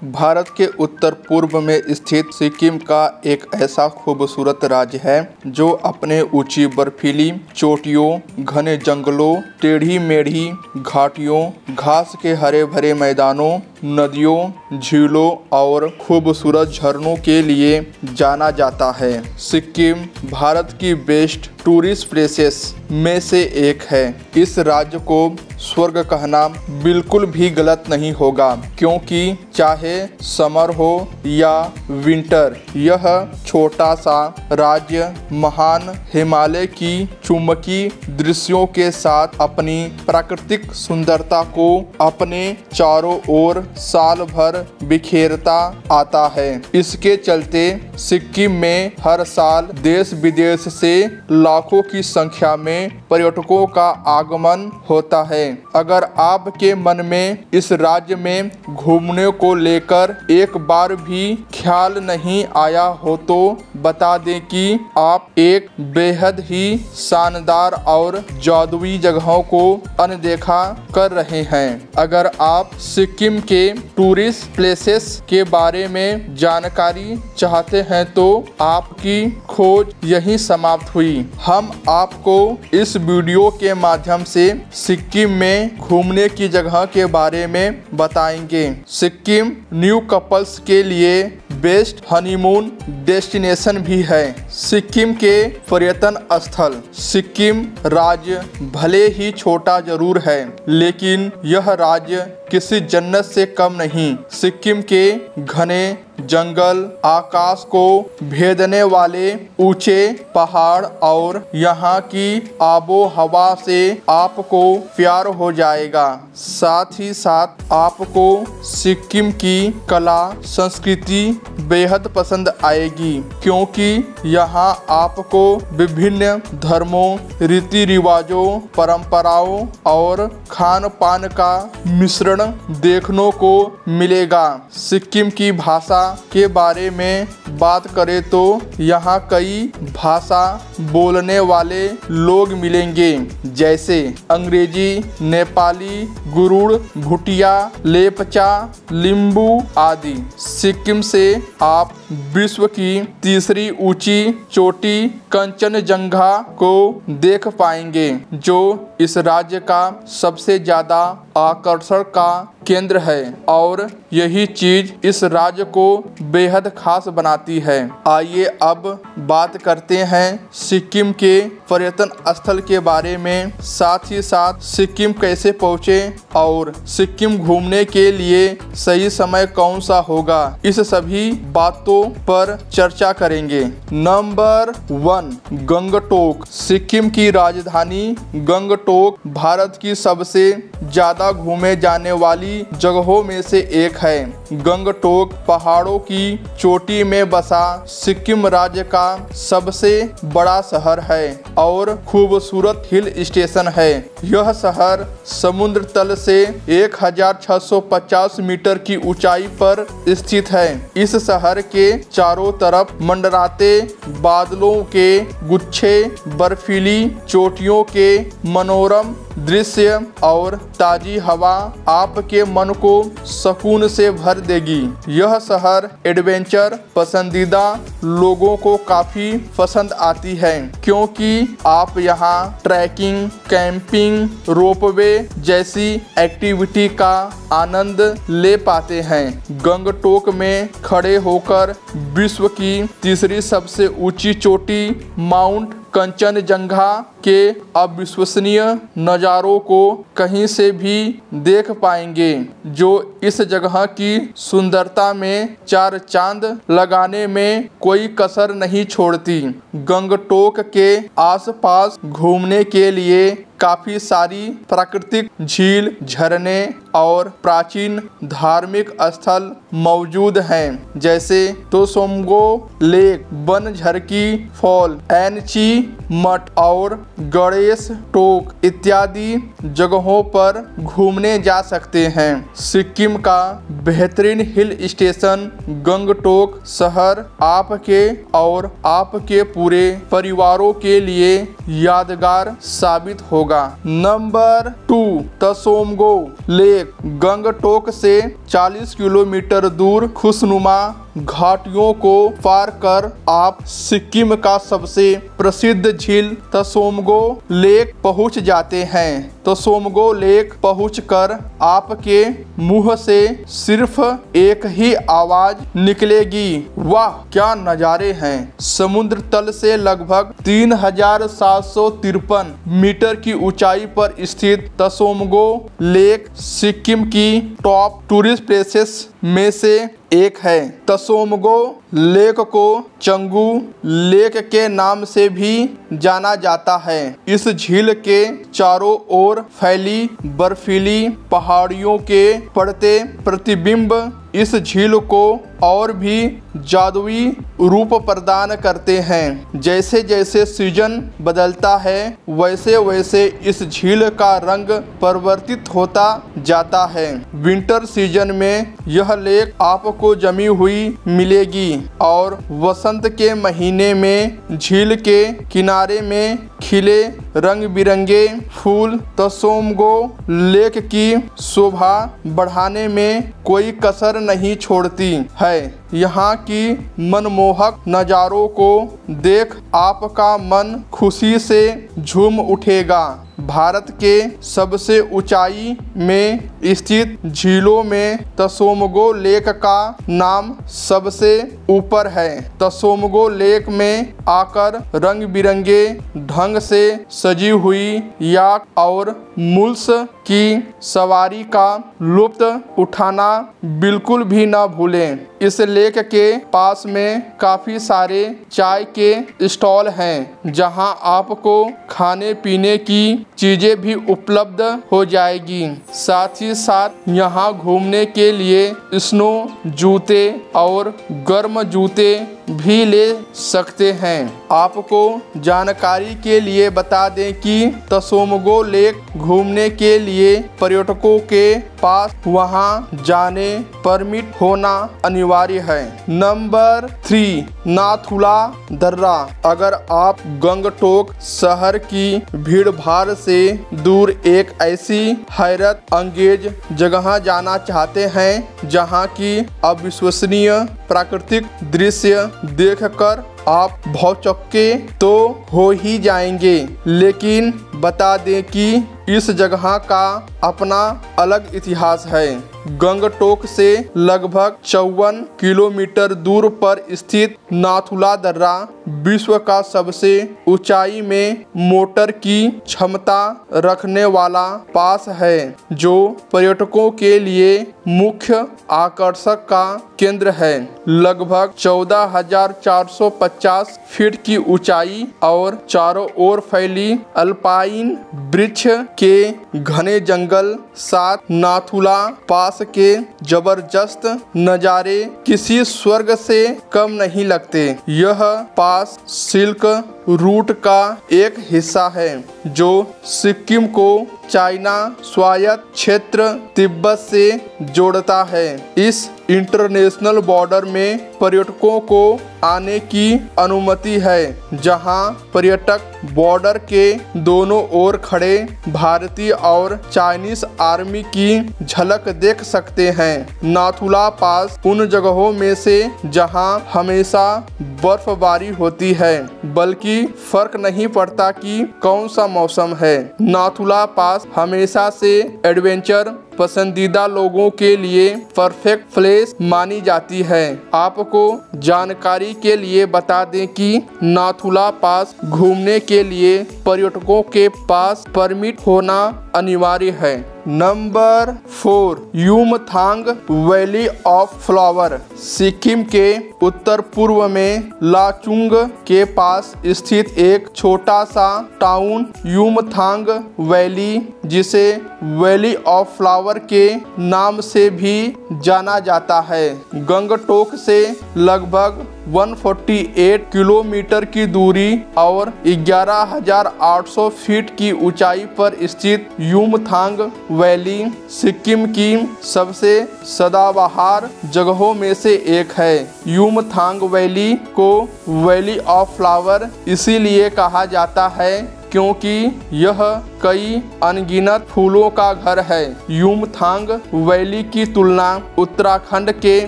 भारत के उत्तर पूर्व में स्थित सिक्किम का एक ऐसा खूबसूरत राज्य है जो अपने ऊंची बर्फीली चोटियों, घने जंगलों, टेढ़ी मेढ़ी घाटियों, घास के हरे भरे मैदानों, नदियों, झीलों और खूबसूरत झरनों के लिए जाना जाता है। सिक्किम भारत की बेस्ट टूरिस्ट प्लेसेस में से एक है। इस राज्य को स्वर्ग कहना बिल्कुल भी गलत नहीं होगा, क्योंकि चाहे समर हो या विंटर, यह छोटा सा राज्य महान हिमालय की चुंबकीय दृश्यों के साथ अपनी प्राकृतिक सुंदरता को अपने चारों ओर साल भर बिखेरता आता है। इसके चलते सिक्किम में हर साल देश विदेश से लाखों की संख्या में पर्यटकों का आगमन होता है। अगर आपके मन में इस राज्य में घूमने को लेकर एक बार भी ख्याल नहीं आया हो तो बता दें कि आप एक बेहद ही शानदार और जादुई जगहों को अनदेखा कर रहे हैं। अगर आप सिक्किम के टूरिस्ट प्लेसेस के बारे में जानकारी चाहते हैं तो आपकी खोज यहीं समाप्त हुई। हम आपको इस वीडियो के माध्यम से सिक्किम में घूमने की जगह के बारे में बताएंगे। सिक्किम न्यू कपल्स के लिए बेस्ट हनीमून डेस्टिनेशन भी है। सिक्किम के पर्यटन स्थल। सिक्किम राज्य भले ही छोटा जरूर है, लेकिन यह राज्य किसी जन्नत से कम नहीं। सिक्किम के घने जंगल, आकाश को भेदने वाले ऊंचे पहाड़ और यहाँ की आबो हवा से आपको प्यार हो जाएगा। साथ ही साथ आपको सिक्किम की कला संस्कृति बेहद पसंद आएगी, क्योंकि यहाँ आपको विभिन्न धर्मों, रीति रिवाजों, परंपराओं और खान पान का मिश्रण देखने को मिलेगा। सिक्किम की भाषा के बारे में बात करें तो यहाँ कई भाषा बोलने वाले लोग मिलेंगे, जैसे अंग्रेजी, नेपाली, गुरुड़, भूटिया, लेपचा, लिम्बू आदि। सिक्किम से आप विश्व की तीसरी ऊंची चोटी कंचनजंगा को देख पाएंगे, जो इस राज्य का सबसे ज्यादा आकर्षण का केंद्र है और यही चीज इस राज्य को बेहद खास बनाती है। आइए अब बात करते हैं सिक्किम के पर्यटन स्थल के बारे में, साथ ही साथ सिक्किम कैसे पहुँचे और सिक्किम घूमने के लिए सही समय कौन सा होगा, इस सभी बातों पर चर्चा करेंगे। नंबर 1, गंगटोक। सिक्किम की राजधानी गंगटोक भारत की सबसे ज्यादा घूमे जाने वाली जगहों में से एक है। गंगटोक पहाड़ों की चोटी में बसा सिक्किम राज्य का सबसे बड़ा शहर है और खूबसूरत हिल स्टेशन है। यह शहर समुद्र तल से 1650 मीटर की ऊंचाई पर स्थित है। इस शहर के चारों तरफ मंडराते बादलों के गुच्छे, बर्फीली चोटियों के मनोरम दृश्य और ताजी हवा आपके मन को सुकून से भर देगी। यह शहर एडवेंचर पसंदीदा लोगों को काफी पसंद आती है, क्योंकि आप यहाँ ट्रैकिंग, कैंपिंग, रोपवे जैसी एक्टिविटी का आनंद ले पाते हैं। गंगटोक में खड़े होकर विश्व की तीसरी सबसे ऊंची चोटी माउंट कंचनजंगा के अविश्वसनीय नज़ारों को कहीं से भी देख पाएंगे, जो इस जगह की सुंदरता में चार चांद लगाने में कोई कसर नहीं छोड़ती। गंगटोक के आसपास घूमने के लिए काफी सारी प्राकृतिक झील, झरने और प्राचीन धार्मिक स्थल मौजूद हैं, जैसे तोसोमगो लेक, बनझरकी फॉल, एनची मठ और गणेश टोक इत्यादि जगहों पर घूमने जा सकते हैं। सिक्किम का बेहतरीन हिल स्टेशन गंगटोक शहर आपके और आपके पूरे परिवारों के लिए यादगार साबित होगा। Number 2, Tsomgo lake. Lake Gangtok से 40 किलोमीटर दूर खुशनुमा घाटियों को पार कर आप सिक्किम का सबसे प्रसिद्ध झील तसोमगो लेक पहुंच जाते हैं। तसोमगो लेक पहुंचकर आपके मुंह से सिर्फ एक ही आवाज निकलेगी, वाह क्या नज़ारे हैं। समुद्र तल से लगभग 3753 मीटर की ऊंचाई पर स्थित तसोमगो लेक सिक्किम की टॉप टूरिस्ट प्लेसेस में से एक है। तसोमगो लेक को चंगू लेक के नाम से भी जाना जाता है। इस झील के चारों ओर फैली बर्फीली पहाड़ियों के पड़ते प्रतिबिंब इस झील को और भी जादुई रूप प्रदान करते हैं। जैसे जैसे सीजन बदलता है वैसे वैसे इस झील का रंग परिवर्तित होता जाता है। विंटर सीजन में यह लेक आपको जमी हुई मिलेगी और वसंत के महीने में झील के किनारे में खिले रंग बिरंगे फूल तसोमगो लेक की शोभा बढ़ाने में कोई कसर नहीं छोड़ती है। यहाँ की मनमोहक नज़ारों को देख आपका मन खुशी से झूम उठेगा। भारत के सबसे ऊंचाई में स्थित झीलों में तसोमगो लेक का नाम सबसे ऊपर है। तसोमगो लेक में आकर रंग बिरंगे ढंग से सजी हुई याक और मुल्स की सवारी का लुत्फ उठाना बिल्कुल भी ना भूलें। इस लेक के पास में काफ़ी सारे चाय के स्टॉल हैं जहां आपको खाने पीने की चीज़ें भी उपलब्ध हो जाएगी। साथ ही साथ यहां घूमने के लिए स्नो जूते और गर्म जूते भी ले सकते हैं। आपको जानकारी के लिए बता दें कि तसोमगो लेक घूमने के लिए पर्यटकों के पास वहां जाने परमिट होना अनिवार्य है। नंबर 3 नाथुला दर्रा। अगर आप गंगटोक शहर की भीड़ भाड़ से दूर एक ऐसी हैरत अंगेज जगह जाना चाहते हैं जहां की अविश्वसनीय प्राकृतिक दृश्य देखकर आप भौचक्के तो हो ही जाएंगे, लेकिन बता दें कि इस जगह का अपना अलग इतिहास है। गंगटोक से लगभग 54 किलोमीटर दूर पर स्थित नाथुला दर्रा विश्व का सबसे ऊंचाई में मोटर की क्षमता रखने वाला पास है, जो पर्यटकों के लिए मुख्य आकर्षक का केंद्र है। लगभग 14,450 फीट की ऊंचाई और चारों ओर फैली अल्पाइन वृक्ष के घने जंगल साथ नाथुला पास के जबरदस्त नज़ारे किसी स्वर्ग से कम नहीं लगते। यह पास सिल्क रूट का एक हिस्सा है जो सिक्किम को चाइना स्वायत्त क्षेत्र तिब्बत से जोड़ता है। इस इंटरनेशनल बॉर्डर में पर्यटकों को आने की अनुमति है, जहां पर्यटक बॉर्डर के दोनों ओर खड़े भारतीय और चाइनीज आर्मी की झलक देख सकते हैं। नाथुला पास उन जगहों में से जहां हमेशा बर्फबारी होती है, बल्कि फर्क नहीं पड़ता कि कौन सा मौसम है। नाथुला पास हमेशा से एडवेंचर पसंदीदा लोगों के लिए परफेक्ट प्लेस मानी जाती है। आपको जानकारी के लिए बता दें कि नाथुला पास घूमने के लिए पर्यटकों के पास परमिट होना अनिवार्य है। Number 4 Yumthang valley of flower. Sikkim के उत्तर पूर्व में लाचुंग के पास स्थित एक छोटा सा टाउन युमथांग वैली, जिसे वैली ऑफ फ्लावर के नाम से भी जाना जाता है, गंगटोक से लगभग 148 किलोमीटर की दूरी और 11,800 फीट की ऊंचाई पर स्थित युमथांग वैली सिक्किम की सबसे सदाबहार जगहों में से एक है। युमथांग वैली को वैली ऑफ फ्लावर इसीलिए कहा जाता है क्योंकि यह कई अनगिनत फूलों का घर है। युमथांग वैली की तुलना उत्तराखंड के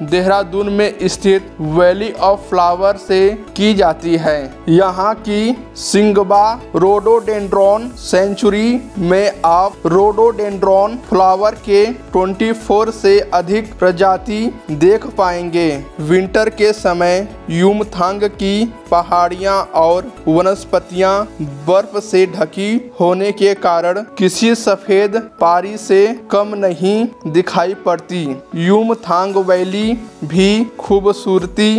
देहरादून में स्थित वैली ऑफ फ्लावर से की जाती है। यहाँ की सिंगबा रोडोडेंड्रॉन सेंचुरी में आप रोडोडेंड्रॉन फ्लावर के 24 से अधिक प्रजाति देख पाएंगे। विंटर के समय युमथांग की पहाड़ियाँ और वनस्पतियाँ बर्फ से ढकी होने के कारण किसी सफेद पारी से कम नहीं दिखाई पड़ती। युमथांग वैली भी खूबसूरती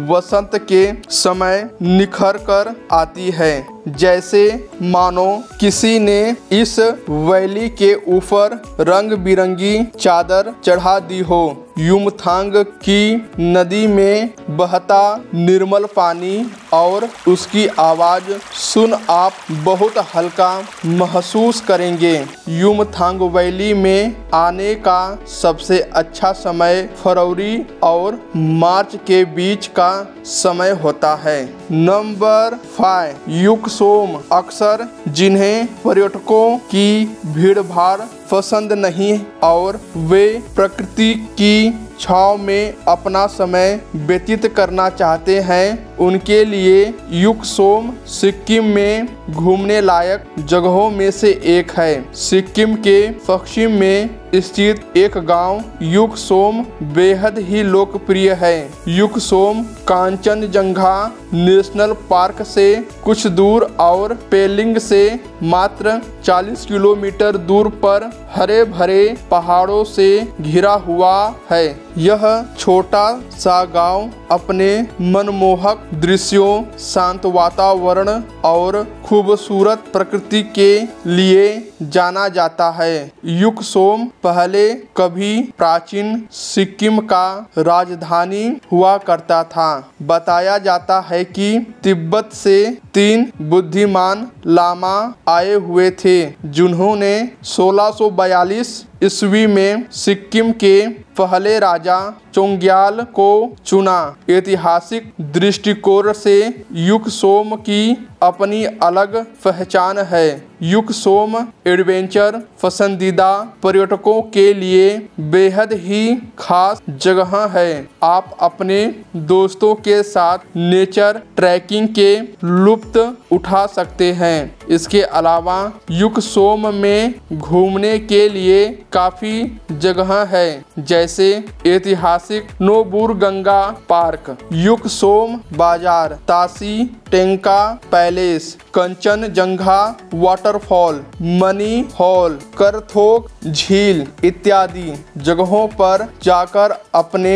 वसंत के समय निखर कर आती है, जैसे मानो किसी ने इस वैली के ऊपर रंग बिरंगी चादर चढ़ा दी हो। युमथांग की नदी में बहता निर्मल पानी और उसकी आवाज सुन आप बहुत हल्का महसूस करेंगे। युमथांग वैली में आने का सबसे अच्छा समय फरवरी और मार्च के बीच का समय होता है। नंबर 5, युकसोम। अक्सर जिन्हें पर्यटकों की भीड़भाड़ पसंद नहीं और वे प्रकृति की छांव में अपना समय व्यतीत करना चाहते हैं, उनके लिए युकसोम सिक्किम में घूमने लायक जगहों में से एक है। सिक्किम के पश्चिम में स्थित एक गांव युकसोम बेहद ही लोकप्रिय है। युकसोम कांचनजंगा नेशनल पार्क से कुछ दूर और पेलिंग से मात्र 40 किलोमीटर दूर पर हरे भरे पहाड़ों से घिरा हुआ है। यह छोटा सा गांव अपने मनमोहक दृश्यों, शांत वातावरण और खूबसूरत प्रकृति के लिए जाना जाता है। युकसोम पहले कभी प्राचीन सिक्किम का राजधानी हुआ करता था। बताया जाता है कि तिब्बत से 3 बुद्धिमान लामा आए हुए थे, जिन्होंने 1642 ईस्वी में सिक्किम के पहले राजा चोंग्याल को चुना। ऐतिहासिक दृष्टिकोण से युकसोम की अपनी अलग पहचान है। युकसोम एडवेंचर पसंदीदा पर्यटकों के लिए बेहद ही खास जगह है। आप अपने दोस्तों के साथ नेचर ट्रैकिंग के लुत्फ उठा सकते हैं। इसके अलावा युकसोम में घूमने के लिए काफी जगह है, जैसे ऐतिहासिक नोबुरगंगा पार्क, युकसोम बाजार, Tashi Tenka palace, Kanchenjunga waterfall, Mani hall, Kartok झील इत्यादि जगहों पर जाकर अपने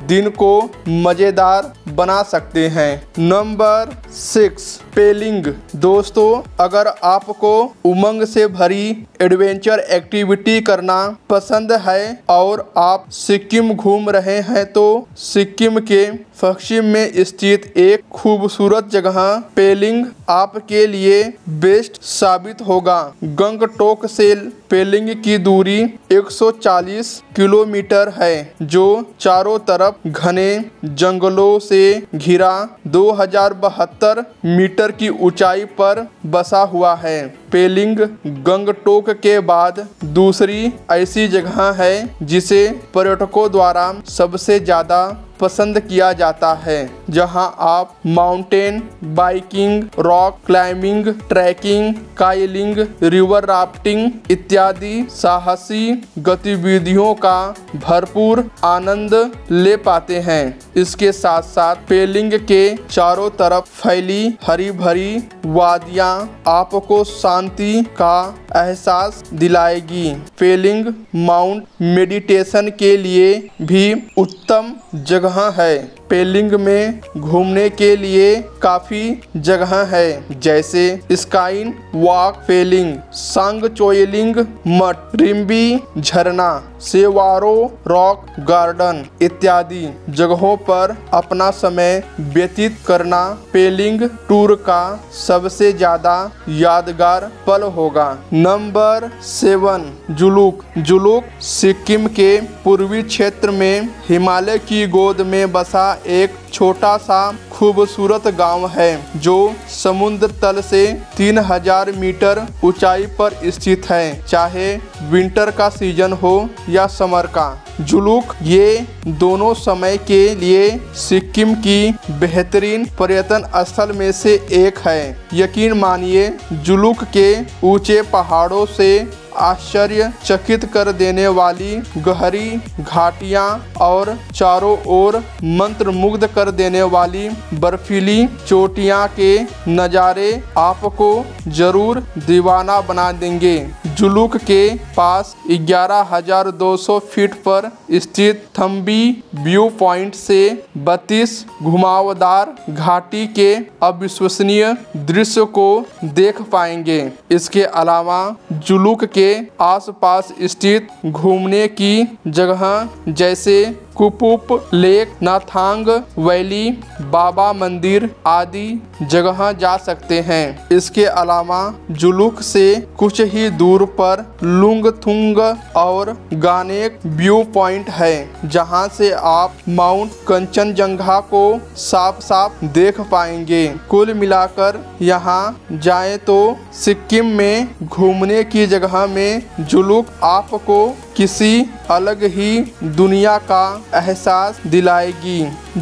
दिन को मजेदार बना सकते हैं। नंबर 6, पेलिंग। दोस्तों, अगर आपको उमंग से भरी एडवेंचर एक्टिविटी करना पसंद है और आप सिक्किम घूम रहे हैं, तो सिक्किम के पश्चिम में स्थित एक खूबसूरत जगह पेलिंग आपके लिए बेस्ट साबित होगा। गंगटोक से पेलिंग की दूरी 140 किलोमीटर है, जो चारों तरफ घने जंगलों से घिरा 2072 मीटर की ऊंचाई पर बसा हुआ है। पेलिंग गंगटोक के बाद दूसरी ऐसी जगह है जिसे पर्यटकों द्वारा सबसे ज़्यादा पसंद किया जाता है, जहां आप mountain biking, rock climbing, trekking, kayaking, river rafting इत्यादि साहसी गतिविधियों का भरपूर आनंद ले पाते हैं। इसके साथ साथ पेलिंग के चारों तरफ फैली हरी भरी वादियां आपको शांति का एहसास दिलाएगी। पेलिंग माउंट मेडिटेशन के लिए भी उत्तम जगह है। पेलिंग में घूमने के लिए काफी जगह है, जैसे स्काइन वॉक पेलिंग, सांगचोयलिंग मठ, रिम्बी झरना, सेवारो रॉक गार्डन इत्यादि जगहों पर अपना समय व्यतीत करना पेलिंग टूर का सबसे ज्यादा यादगार पल होगा। नंबर 7, जुलूक। जुलूक सिक्किम के पूर्वी क्षेत्र में हिमालय की गोद में बसा एक छोटा सा खूबसूरत गांव है जो समुद्र तल से 3000 मीटर ऊंचाई पर स्थित है, चाहे विंटर का सीजन हो या समर का। जुलूक ये दोनों समय के लिए सिक्किम की बेहतरीन पर्यटन स्थल में से एक है। यकीन मानिए, जुलूक के ऊंचे पहाड़ों से आश्चर्यचकित कर देने वाली गहरी घाटियां और चारों ओर मंत्रमुग्ध कर देने वाली बर्फीली चोटियां के नज़ारे आपको जरूर दीवाना बना देंगे। जुलूक के पास 11,200 फीट पर स्थित थम्बी व्यू पॉइंट से 32 घुमावदार घाटी के अविश्वसनीय दृश्य को देख पाएंगे। इसके अलावा जुलूक के आसपास स्थित घूमने की जगह जैसे कुपुप लेक, नाथांग वैली, बाबा मंदिर आदि जगह जा सकते हैं। इसके अलावा जुलूक से कुछ ही दूर पर लुंगथुंग और गानेक व्यू पॉइंट है, जहां से आप माउंट कंचनजंगा को साफ साफ देख पाएंगे। कुल मिलाकर यहां जाएं तो सिक्किम में घूमने की जगह में जुलूक आपको किसी अलग ही दुनिया का एहसास दिलाएगी।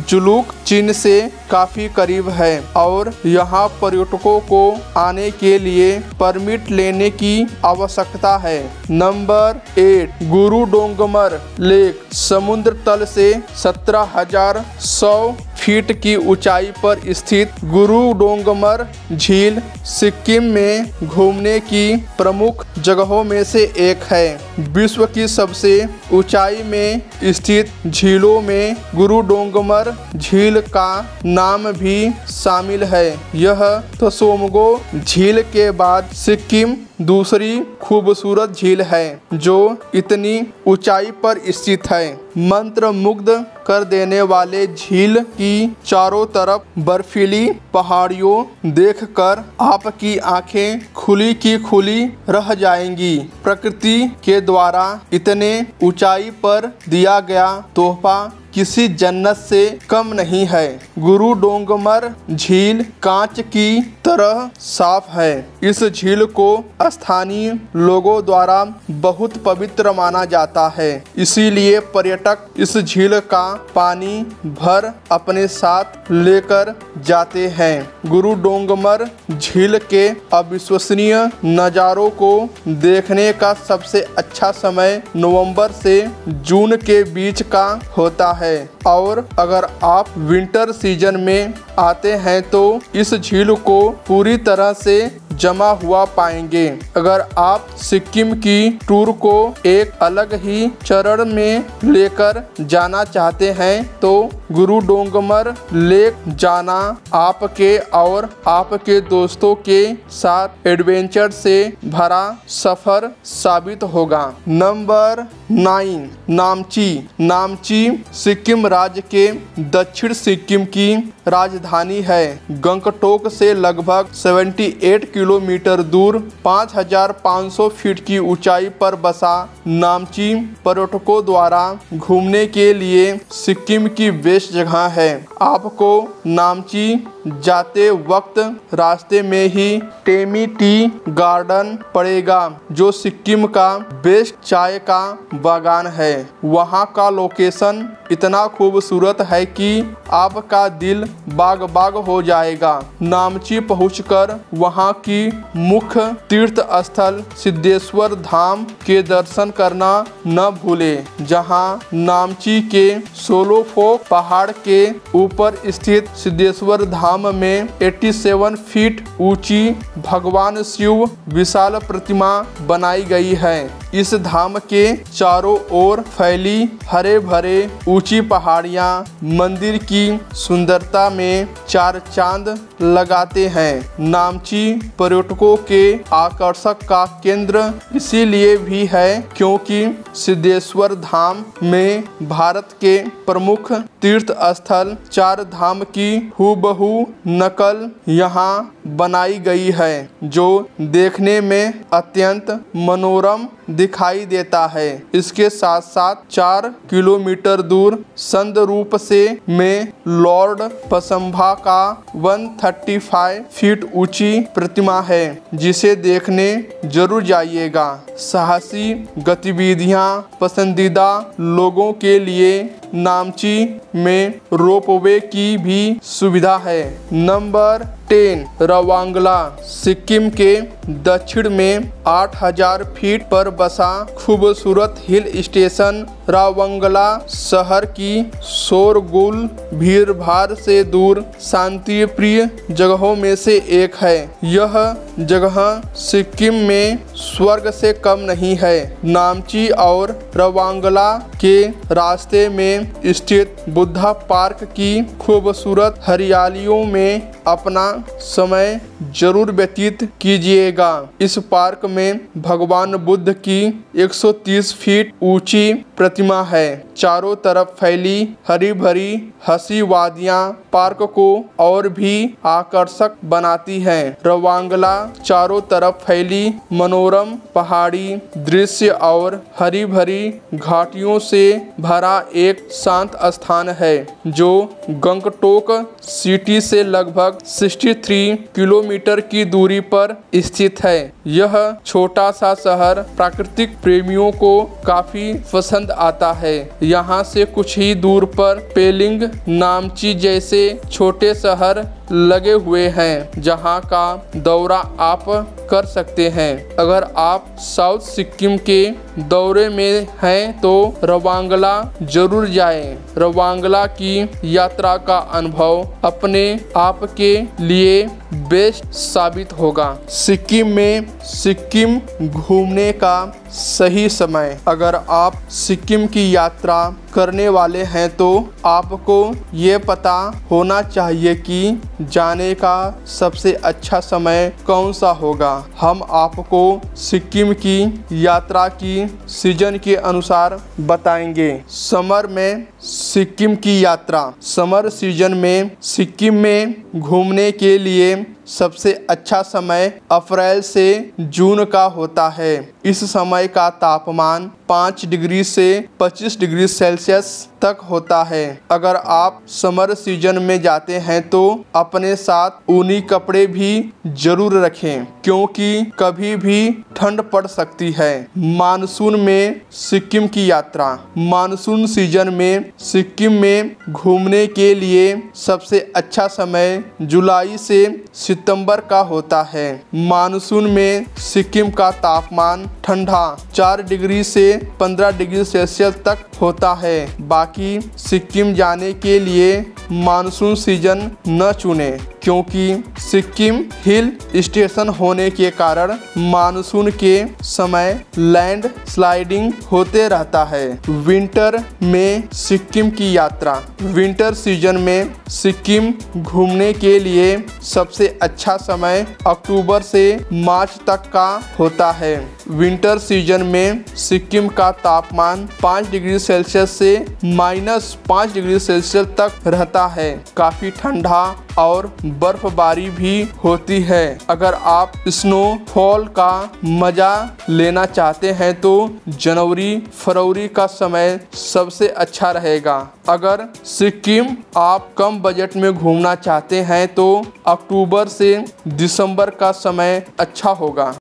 जुलूक चीन से काफी करीब है और यहाँ पर्यटकों को आने के लिए परमिट लेने की आवश्यकता है। नंबर 8, गुरुडोंगमर लेक समुद्र तल से 17,100 फीट की ऊंचाई पर स्थित गुरुडोंगमर झील सिक्किम में घूमने की प्रमुख जगहों में से एक है। विश्व की सबसे ऊंचाई में स्थित झीलों में गुरुडोंगमर झील का नाम भी शामिल है। यह त्सोमगो झील के बाद सिक्किम दूसरी खूबसूरत झील है जो इतनी ऊंचाई पर स्थित है। मंत्रमुग्ध कर देने वाले झील की चारों तरफ बर्फीली पहाड़ियों देखकर आपकी आंखें खुली की खुली रह जाएंगी। प्रकृति के द्वारा इतने ऊंचाई पर दिया गया तोहफा किसी जन्नत से कम नहीं है। गुरुडोंगमर झील कांच की तरह साफ है। इस झील को स्थानीय लोगों द्वारा बहुत पवित्र माना जाता है, इसीलिए पर्यटक इस झील का पानी भर अपने साथ लेकर जाते हैं। गुरुडोंगमर झील के अविश्वसनीय नज़ारों को देखने का सबसे अच्छा समय नवंबर से जून के बीच का होता है और अगर आप विंटर सीजन में आते हैं तो इस झील को पूरी तरह से जमा हुआ पाएंगे। अगर आप सिक्किम की टूर को एक अलग ही चरण में लेकर जाना चाहते हैं तो गुरुडोंगमर लेक जाना आपके और आपके दोस्तों के साथ एडवेंचर से भरा सफर साबित होगा। नंबर 9, नामची। नामची सिक्किम राज्य के दक्षिण सिक्किम की राजधानी है। गंगटोक से लगभग 78 किलोमीटर दूर 5,500 फीट की ऊंचाई पर बसा नामची पर्यटकों द्वारा घूमने के लिए सिक्किम की बेस्ट जगह है। आपको नामची जाते वक्त रास्ते में ही टेमी टी गार्डन पड़ेगा जो सिक्किम का बेस्ट चाय का बागान है। वहाँ का लोकेशन इतना खूबसूरत है कि आपका दिल बाग बाग हो जाएगा। नामची पहुंचकर वहां की मुख्य तीर्थ स्थल सिद्धेश्वर धाम के दर्शन करना न भूलें, जहां नामची के सोलोफोक पहाड़ के ऊपर स्थित सिद्धेश्वर धाम में 87 फीट ऊंची भगवान शिव विशाल प्रतिमा बनाई गई है। इस धाम के चारों ओर फैली हरे भरे ऊंची पहाड़ियां मंदिर की सुंदरता में चार चांद लगाते हैं। नामची पर्यटकों के आकर्षक का केंद्र इसीलिए भी है क्योंकि सिद्धेश्वर धाम में भारत के प्रमुख तीर्थ स्थल चार धाम की हूबहू नकल यहाँ बनाई गई है, जो देखने में अत्यंत मनोरम दिखाई देता है। इसके साथ साथ 4 किलोमीटर दूर संदरूप से में लॉर्ड पसंभा का 135 फीट ऊंची प्रतिमा है, जिसे देखने जरूर जाइएगा। साहसी गतिविधियां पसंदीदा लोगों के लिए नामची में रोपवे की भी सुविधा है। नंबर 10 रवांगला सिक्किम के दक्षिण में 8000 फीट पर बसा खूबसूरत हिल स्टेशन रावंगला शहर की शोरगुल भीड़-भाड़ से दूर शांति प्रिय जगहों में से एक है। यह जगह सिक्किम में स्वर्ग से कम नहीं है। नामची और रवांगला के रास्ते में स्थित बुद्धा पार्क की खूबसूरत हरियालियों में अपना समय जरूर व्यतीत कीजिएगा। इस पार्क में भगवान बुद्ध की 130 फीट ऊंची प्रतिमा है। चारों तरफ फैली हरी भरी हंसी वादियां पार्क को और भी आकर्षक बनाती हैं। रवांगला चारों तरफ फैली मनोरम पहाड़ी दृश्य और हरी भरी घाटियों से भरा एक शांत स्थान है, जो गंगटोक सिटी से लगभग 63 किलोमीटर की दूरी पर स्थित है। यह छोटा सा शहर प्राकृतिक प्रेमियों को काफी पसंद आता है। यहाँ से कुछ ही दूर पर पेलिंग नामची जैसे छोटे शहर लगे हुए हैं, जहाँ का दौरा आप कर सकते हैं। अगर आप साउथ सिक्किम के दौरे में हैं तो रवांगला जरूर जाएं। रवांगला की यात्रा का अनुभव अपने आप के लिए बेस्ट साबित होगा। सिक्किम घूमने का सही समय। अगर आप सिक्किम की यात्रा करने वाले हैं तो आपको ये पता होना चाहिए कि जाने का सबसे अच्छा समय कौन सा होगा। हम आपको सिक्किम की यात्रा की सीजन के अनुसार बताएंगे। समर में सिक्किम की यात्रा। समर सीजन में सिक्किम में घूमने के लिए सबसे अच्छा समय अप्रैल से जून का होता है। इस समय का तापमान 5 डिग्री से 25 डिग्री सेल्सियस तक होता है। अगर आप समर सीजन में जाते हैं तो अपने साथ ऊनी कपड़े भी जरूर रखें, क्योंकि कभी भी ठंड पड़ सकती है। मानसून में सिक्किम की यात्रा। मानसून सीजन में सिक्किम में घूमने के लिए सबसे अच्छा समय जुलाई से सितंबर का होता है। मानसून में सिक्किम का तापमान ठंडा 4 डिग्री से 15 डिग्री सेल्सियस तक होता है। बाकी सिक्किम जाने के लिए मानसून सीजन न चुनें, क्योंकि सिक्किम हिल स्टेशन होने के कारण मानसून के समय लैंड स्लाइडिंग होते रहता है। विंटर में सिक्किम की यात्रा। विंटर सीजन में सिक्किम घूमने के लिए सबसे अच्छा समय अक्टूबर से मार्च तक का होता है। विंटर सीजन में सिक्किम का तापमान 5 डिग्री सेल्सियस से -5 डिग्री सेल्सियस तक रहता है। काफ़ी ठंडा और बर्फबारी भी होती है। अगर आप स्नोफॉल का मजा लेना चाहते हैं तो जनवरी फरवरी का समय सबसे अच्छा रहेगा। अगर सिक्किम आप कम बजट में घूमना चाहते हैं तो अक्टूबर से दिसंबर का समय अच्छा होगा।